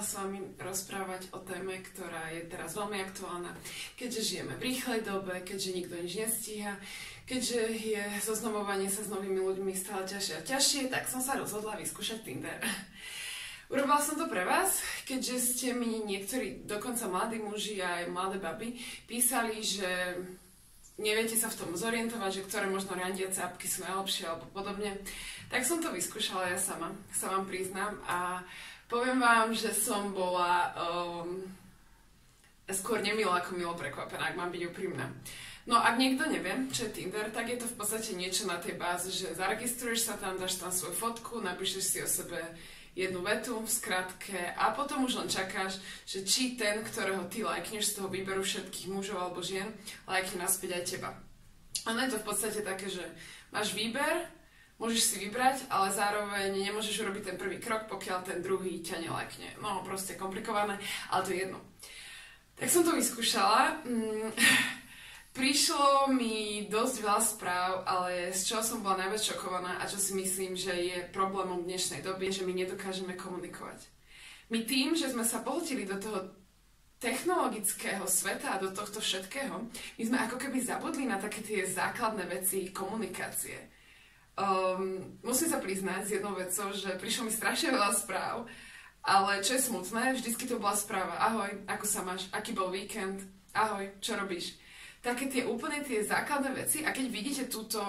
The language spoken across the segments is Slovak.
s vami rozprávať o téme, ktorá je teraz veľmi aktuálna. Keďže žijeme v rýchlej dobe, keďže nikto nič nestíha, keďže je zoznamovanie sa s novými ľuďmi stále ťažšie a ťažšie, tak som sa rozhodla vyskúšať Tinder. Urobila som to pre vás, keďže ste mi niektorí, dokonca mladí muži a aj mladé baby, písali, že neviete sa v tom zorientovať, že ktoré možno randiace apky sú najlepšie alebo podobne. Tak som to vyskúšala ja sama, sa vám priznám a poviem vám, že som bola skôr nemilo ako milo prekvapená, ak mám byť úprimná. No ak niekto nevie, čo je Tinder, tak je to v podstate niečo na tej báze, že zaregistruješ sa tam, dáš tam svoju fotku, napíšeš si o sebe jednu vetu v skratke a potom už len čakáš, že či ten, ktorého ty lajkneš z toho výberu všetkých mužov alebo žien, lajkne naspäť aj teba. Ono je to v podstate také, že máš výber, môžeš si vybrať, ale zároveň nemôžeš urobiť ten prvý krok, pokiaľ ten druhý ťa nelajkne. No, proste komplikované, ale to je jedno. Tak som to vyskúšala. Prišlo mi dosť veľa správ, ale z čoho som bola najviac šokovaná a čo si myslím, že je problémom dnešnej doby, že my nedokážeme komunikovať. My tým, že sme sa pohltili do toho technologického sveta a do tohto všetkého, my sme ako keby zabudli na také tie základné veci komunikácie. Musím sa priznať s jednou vecou, že prišlo mi strašne veľa správ, ale čo je smutné, vždycky to bola správa: ahoj, ako sa máš, aký bol víkend, ahoj, čo robíš? Také tie úplne tie základné veci a keď vidíte túto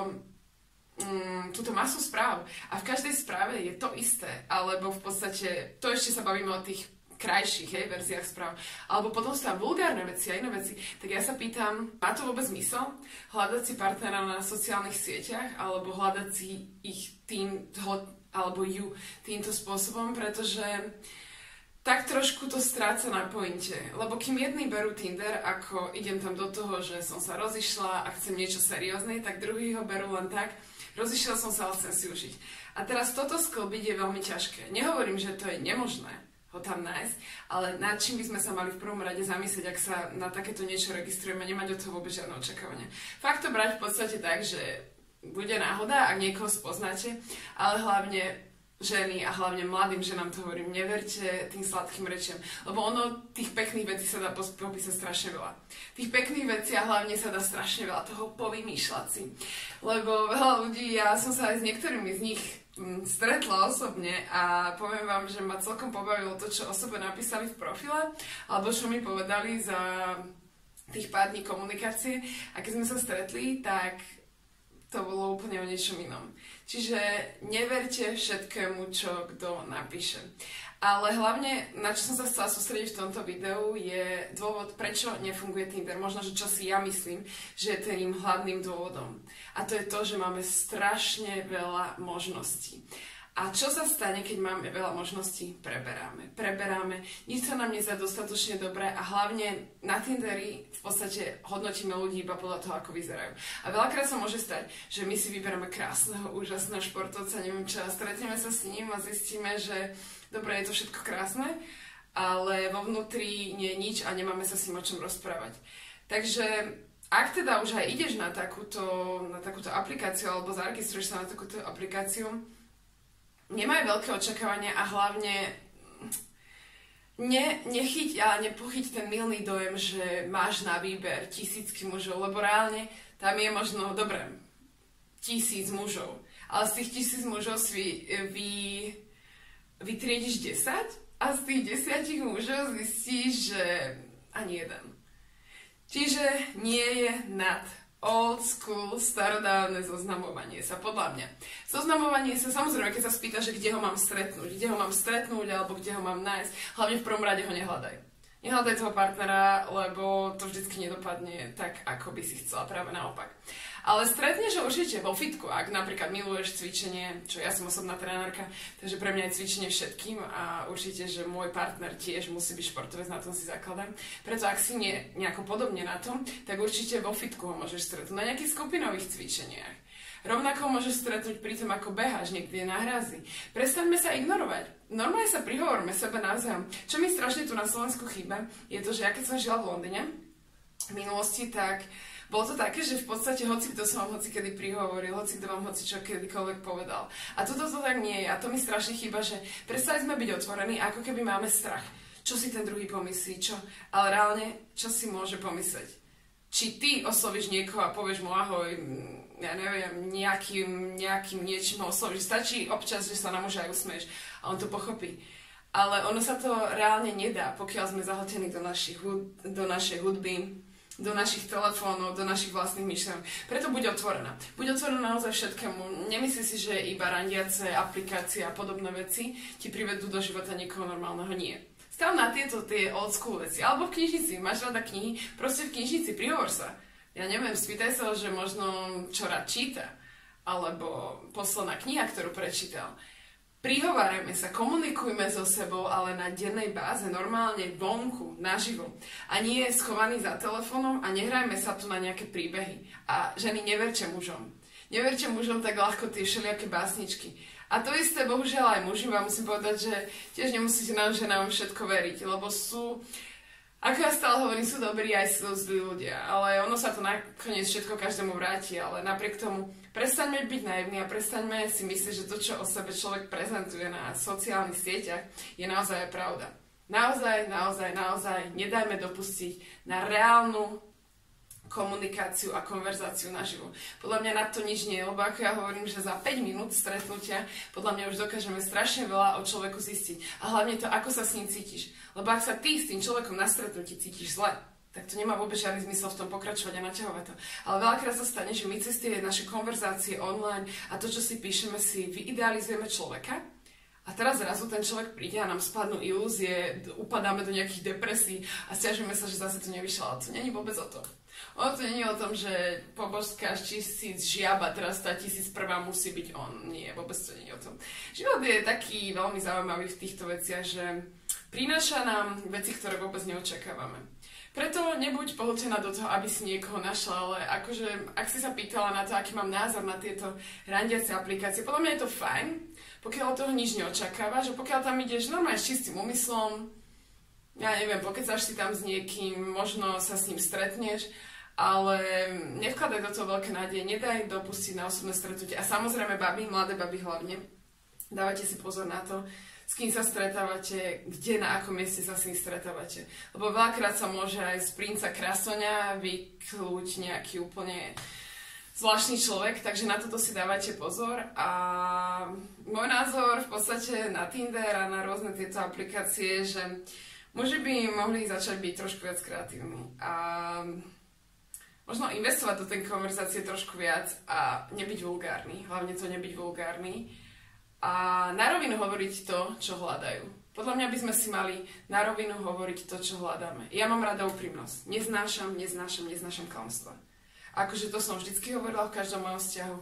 masu správ a v každej správe je to isté, alebo v podstate, to ešte sa bavíme o tých krajších verziách správ, alebo potom sú tam vulgárne veci a iné veci, tak ja sa pýtam, má to vôbec zmysel hľadať si partnera na sociálnych sieťach alebo hľadať si ich alebo ju týmto spôsobom, pretože tak trošku to stráca na pointe. Lebo kým jedni berú Tinder, ako idem tam do toho, že som sa rozišla a chcem niečo seriózne, tak druhý ho berú len tak, rozišiel som sa, ale chcem si užiť. A teraz toto sklbiť je veľmi ťažké. Nehovorím, že to je nemožné ho tam nájsť, ale nad čím by sme sa mali v prvom rade zamyslieť, ak sa na takéto niečo registrujeme, nemať od toho vôbec žiadne očakávania. Fakt to brať v podstate tak, že bude náhoda, ak niekoho spoznáte, ale hlavne ženy a hlavne mladým ženám to hovorím, neverte tým sladkým rečiam, lebo ono, tých pekných vecí sa dá popísať strašne veľa. Tých pekných vecí a hlavne sa dá strašne veľa toho povymýšľať si. Lebo veľa ľudí, ja som sa aj s niektorými z nich stretla osobne a poviem vám, že ma celkom pobavilo to, čo o sebe napísali v profile, alebo čo mi povedali za tých pár dní komunikácie a keď sme sa stretli, tak to bolo úplne o niečom inom. Čiže neverte všetkému, čo kto napíše. Ale hlavne, na čo som sa chcela sústrediť v tomto videu, je dôvod, prečo nefunguje Tinder. Možno, že čo si ja myslím, že je tým hlavným dôvodom. A to je to, že máme strašne veľa možností. A čo sa stane, keď máme veľa možností? Preberáme. Nič sa nám nezdá dostatočne dobré a hlavne na Tinderi v podstate hodnotíme ľudí iba podľa toho, ako vyzerajú. A veľakrát sa môže stať, že my si vyberáme krásneho, úžasného športovca, neviem čo, a stretneme sa s ním a zistíme, že dobre, je to všetko krásne, ale vo vnútri nie je nič a nemáme sa s ním o čom rozprávať. Takže ak teda už aj ideš na takúto aplikáciu alebo zaregistruješ sa na takúto aplikáciu, nemaj veľké očakávania a hlavne nechyť a nepochyť ten mylný dojem, že máš na výber tisícky mužov, lebo reálne tam je možno, dobre, 1000 mužov, ale z tých 1000 mužov si vytriediš 10 a z tých 10 mužov zistíš, že ani jeden. Čiže nie je nad old school, starodávne zoznamovanie sa, podľa mňa. Zoznamovanie sa, samozrejme, keď sa spýta, že kde ho mám stretnúť, alebo kde ho mám nájsť, hlavne v prvom rade ho nehľadaj. Nehľadaj toho partnera, lebo to vždycky nedopadne tak, ako by si chcela, práve naopak. Ale stretneš ho určite vo fitku, ak napríklad miluješ cvičenie, čo ja som osobná trénerka, takže pre mňa je cvičenie všetkým a určite, že môj partner tiež musí byť športovec, na tom si zakladám. Preto ak si nejako podobne na tom, tak určite vo fitku ho môžeš stretnúť na nejakých skupinových cvičeniach. Rovnako môžeš stretnúť pri tom, ako beháš niekde na hrazi. Prestaňme sa ignorovať. Normálne sa prihovorme sebe navzájom. Čo mi strašne tu na Slovensku chýba, je to, že ja keď som žila v Londýne v minulosti, tak bolo to také, že v podstate hoci kto sa vám hocikedy prihovoril, hoci kto vám hocičo kedykoľvek povedal. A toto to tak nie je. A to mi strašne chýba, že prestali sme byť otvorení, ako keby máme strach. čo si ten druhý pomyslí, čo. Ale reálne, čo si môže pomysleť. Či ty oslovíš niekoho a povieš mu ahoj, ja neviem, nejakým niečím ho oslovíš. Stačí občas, že sa na muža aj usmieš a on to pochopí. Ale ono sa to reálne nedá, pokiaľ sme zahltení do našej hudby, do našich telefónov, do našich vlastných myšlienok. Preto buď otvorená. Buď otvorená naozaj všetkému. Nemyslí si, že iba randiace aplikácie a podobné veci ti privedú do života niekoho normálneho. Nie. Stav na tie old school veci. Alebo v knižnici. Máš rada knihy? Proste v knižnici. Prihovor sa. Ja neviem, spýtaj sa, že možno čo rád číta. Alebo posledná kniha, ktorú prečítal. Prihovárajme sa, komunikujme so sebou, ale na dennej báze, normálne vonku, naživo. A nie schovaný za telefónom a nehrajme sa tu na nejaké príbehy. A ženy, neverte mužom. Neverte mužom tak ľahko tie všelijaké básničky. A to isté, bohužiaľ aj muži, vám musím povedať, že tiež nemusíte nám ženám všetko veriť, lebo sú, ako ja stále hovorím, sú dobrí aj sú zlí ľudia. Ale ono sa to nakoniec všetko každému vráti, ale napriek tomu prestaňme byť naivní a prestaňme si myslieť, že to, čo o sebe človek prezentuje na sociálnych sieťach, je naozaj pravda. Naozaj nedajme dopustiť na reálnu komunikáciu a konverzáciu naživo. Podľa mňa na to nič nie je, lebo ako ja hovorím, že za 5 minút stretnutia podľa mňa už dokážeme strašne veľa o človeku zistiť. A hlavne to, ako sa s ním cítiš. Lebo ak sa ty s tým človekom na stretnutí cítiš zle, tak to nemá vôbec žiadny zmysel v tom pokračovať a naťahovať to. Ale veľakrát sa stane, že my cez tie naše konverzácie online a to, čo si píšeme, si vyidealizujeme človeka a teraz zrazu ten človek príde a nám spadnú ilúzie, upadáme do nejakých depresí a sťažujeme sa, že zase to nevyšlo. Ale to nie je vôbec o tom. Ono to nie je o tom, že pobožská 1000 žiab a teraz tá 1001 musí byť on. Nie, vôbec to nie je o tom. Život je taký veľmi zaujímavý v týchto veciach, že prináša nám veci, ktoré vôbec neočakávame. Preto nebuď pohltená do toho, aby si niekoho našla, ale akože, ak si sa pýtala na to, aký mám názor na tieto randiace aplikácie, podľa mňa je to fajn, pokiaľ od toho nič neočakávaš, že pokiaľ tam ideš normálne s čistým úmyslom, ja neviem, pokecaš si tam s niekým, možno sa s ním stretneš, ale nevkladaj do toho veľké nádeje, nedaj dopustiť na osobné stretnutie. A samozrejme, baby, mladé baby hlavne, dávajte si pozor na to, s kým sa stretávate, kde, na akom mieste sa s ním stretávate. Lebo veľakrát sa môže aj z princa Krasoňa vyklúť nejaký úplne zvláštny človek, takže na toto si dávajte pozor. A môj názor v podstate na Tinder a na rôzne tieto aplikácie, že muži by mohli začať byť trošku viac kreatívni. A možno investovať do tej konverzácie trošku viac a nebyť vulgárny. Hlavne to nebyť vulgárny. A na rovinu hovoriť to, čo hľadajú. Podľa mňa by sme si mali na rovinu hovoriť to, čo hľadáme. Ja mám rada úprimnosť. Neznášam klamstva. Akože to som vždycky hovorila v každom mojom vzťahu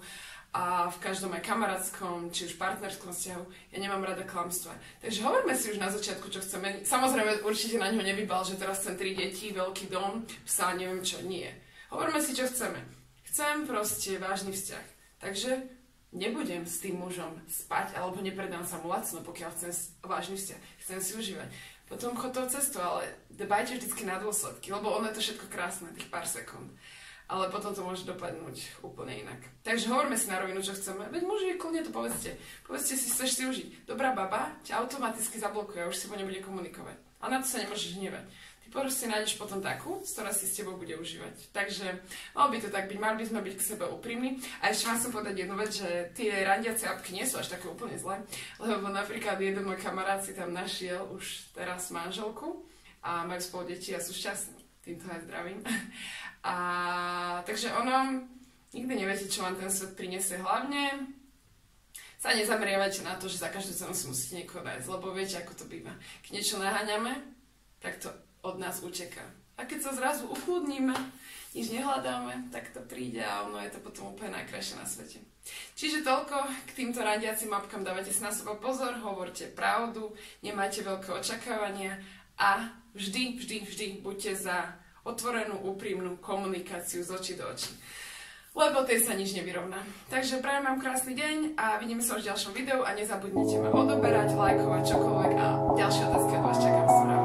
a v každom aj kamarátskom, či už partnerskom vzťahu. Ja nemám rada klamstva. Takže hovoríme si už na začiatku, čo chceme. Samozrejme, určite na ňo nevybal, že teraz chcem 3 deti, veľký dom, psa, neviem čo. Nie. Hovoríme si, čo chceme. Chcem proste vážny vzťah. Takže nebudem s tým mužom spať, alebo nepredám sa mu lacno, pokiaľ chcem vážny vzťah. Chcem si užívať. Potom chod tou cestou, ale dbajte vždycky na dôsledky, lebo ono je to všetko krásne, tých pár sekúnd. Ale potom to môže dopadnúť úplne inak. Takže hovoríme si na rovinu, čo chceme. Veď muži, kľudne to povedzte. Povedzte si, chceš si užiť. Dobrá baba ťa automaticky zablokuje a už si po nebude komunikovať. A na to sa nemôžeš hnevať. Proste nájdeš potom takú, ktorá si s tebou bude užívať. Takže malo by to tak byť, mali by sme byť k sebe úprimní. A ešte vám chcem povedať jednu vec, že tie randiace apky nie sú až také úplne zlé, lebo napríklad jeden môj kamarát si tam našiel už teraz manželku a majú spolu deti a sú šťastní. Týmto aj zdravím. A takže ono, nikdy neviete, čo vám ten svet prinesie. Hlavne sa nezameriavajte na to, že za každú cenu si musíte niekoho nájsť, lebo viete, ako to býva. Keď niečo naháňame, tak to od nás uteká. A keď sa zrazu uchudníme, nič nehľadáme, tak to príde a ono je to potom úplne najkrajšie na svete. Čiže toľko k týmto randiacim apkám, dávajte si na seba pozor, hovorte pravdu, nemajte veľké očakávania a vždy buďte za otvorenú, úprimnú komunikáciu z očí do očí. Lebo tej sa nič nevyrovná. Takže prajem vám krásny deň a vidíme sa už v ďalšom videu a nezabudnite ma odoberať, lajkovať čokoľvek a ďalšie otázky od vás čakám.